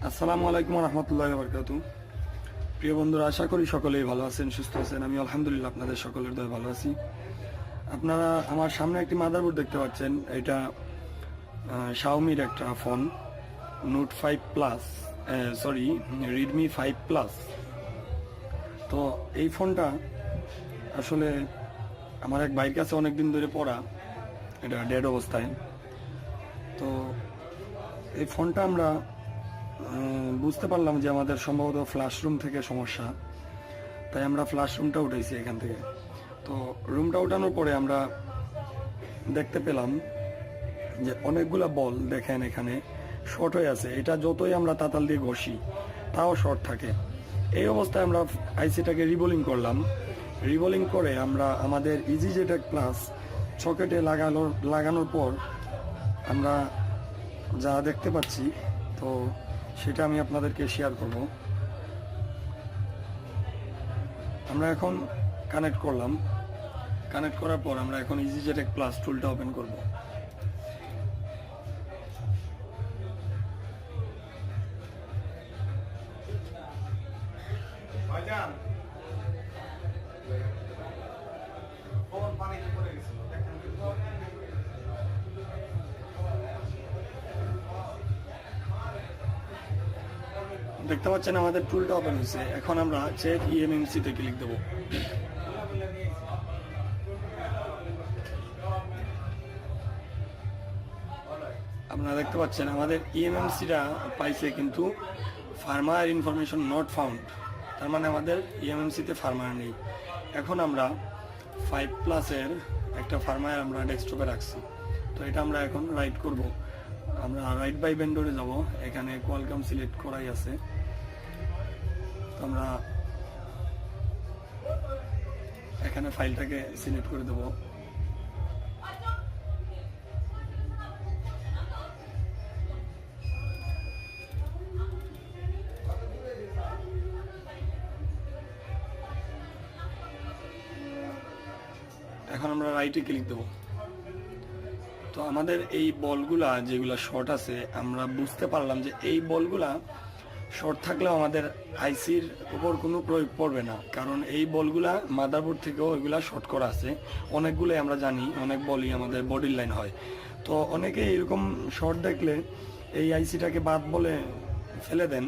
আসসালামু আলাইকুম রহমতুল্লাহ বারকাতু। প্রিয় বন্ধুরা, আশা করি সকলেই ভালো আছেন, সুস্থ আছেন। আমি আলহামদুলিল্লাহ আপনাদের সকলের দয়ে ভালো আছি। আপনারা আমার সামনে একটি মাদারবোর্ড দেখতে পাচ্ছেন। এটা শাওমির একটা phone, note 5 plus, sorry Redmi 5 plus. তো এই ফোনটা আসলে আমার এক ভাইয়ের কাছে অনেকদিন ধরে পড়া, এটা ডেড অবস্থায়। তো এই ফোনটা আমরা বুঝতে পারলাম যে আমাদের সম্ভবত ফ্ল্যাশ রুম থেকে সমস্যা, তাই আমরা ফ্ল্যাশ রুমটা উঠাইছি এখান থেকে। তো রুমটা উঠানোর পরে আমরা দেখতে পেলাম যে অনেকগুলা বল দেখেন এখানে শর্ট হয়ে আছে। এটা যতই আমরা তাতাল দিয়ে ঘষি তাও শর্ট থাকে। এই অবস্থায় আমরা আইসিটাকে রিবোলিং করলাম। রিবোলিং করে আমরা আমাদের ইজি জেটাগ প্লাস সকেটে লাগানোর পর আমরা যা দেখতে পাচ্ছি, তো সেটা আমি আপনাদেরকে শেয়ার করব। আমরা এখন কানেক্ট করলাম। কানেক্ট করার পর আমরা এখন ইজি জেটাগ প্লাস টুলটা ওপেন করব। দেখতে পাচ্ছেন আমাদের টুলটা ওপেন হয়েছে। এখন আমরা চেক emmc তে ক্লিক দেব। আপনারা দেখতে পাচ্ছেন আমাদের emmc-টা পাইছে, কিন্তু ফার্মার ইনফরমেশন নট ফাউন্ড। তার মানে আমাদের emmc-তে ফার্মার নেই। এখন আমরা 5 প্লাসের একটা ফার্মার আমরা ডেস্কটপে রাখছি। তো এটা আমরা এখন রাইট করব। আমরা রাইট বাই ভেন্ডরে যাব। এখানে কোয়ালকাম সিলেক্ট করাই আছে। তো আমরা এখানে ফাইলটাকে সিলেক্ট করে দেব। এখন আমরা রাইটে ক্লিক দেব। তো আমাদের এই বলগুলা যেগুলা শর্ট আছে, আমরা বুঝতে পারলাম যে এই বলগুলা শর্ট থাকলেও আমাদের আইসির উপর কোনো প্রয়োগ পড়বে না, কারণ এই বলগুলা মাদারবোর্ড থেকেও এগুলা শর্ট করা আছে। অনেকগুলোই আমরা জানি, অনেক বলই আমাদের বডির লাইন হয়। তো অনেকে এরকম শর্ট দেখলে এই আইসিটাকে বাদ বলে ফেলে দেন।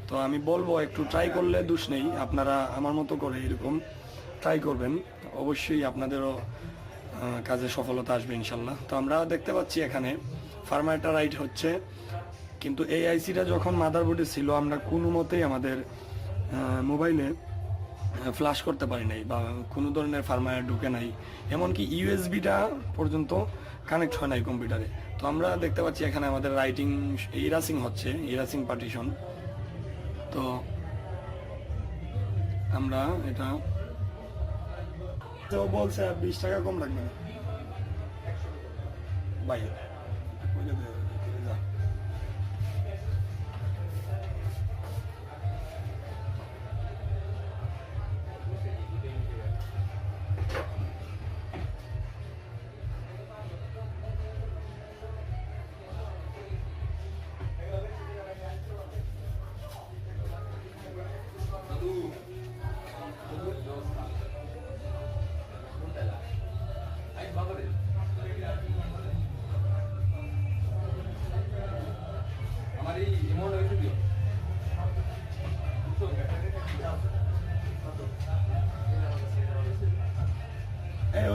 তো আমি বলবো একটু ট্রাই করলে দোষ নেই, আপনারা আমার মতো করে এরকম ট্রাই করবেন, অবশ্যই আপনাদেরও কাজে সফলতা আসবে ইনশাল্লাহ। তো আমরা দেখতে পাচ্ছি এখানে ফার্মারটা রাইট হচ্ছে, কিন্তু এই আইসিটা যখন মাদারবোর্ডে ছিল আমরা কোনো মতেই আমাদের মোবাইলে ফ্ল্যাশ করতে পারি নাই, বা কোনো ধরনের ফার্মার ঢুকে নাই, এমনকি ইউএসবিটা পর্যন্ত কানেক্ট হয় নাই কম্পিউটারে। তো আমরা দেখতে পাচ্ছি এখানে আমাদের রাইটিং ইরাসিং হচ্ছে, ইরাসিং পার্টিশন। তো আমরা এটা তো বলছে 20 টাকা কম রাখবে না ভাই।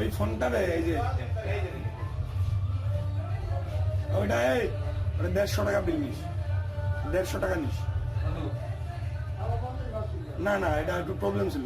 ওই ফোনটা রে, এই যে ওইটা, এই 150 টাকা বিল নিস, 150 টাকা নিস। না না, এটা একটু প্রবলেম ছিল।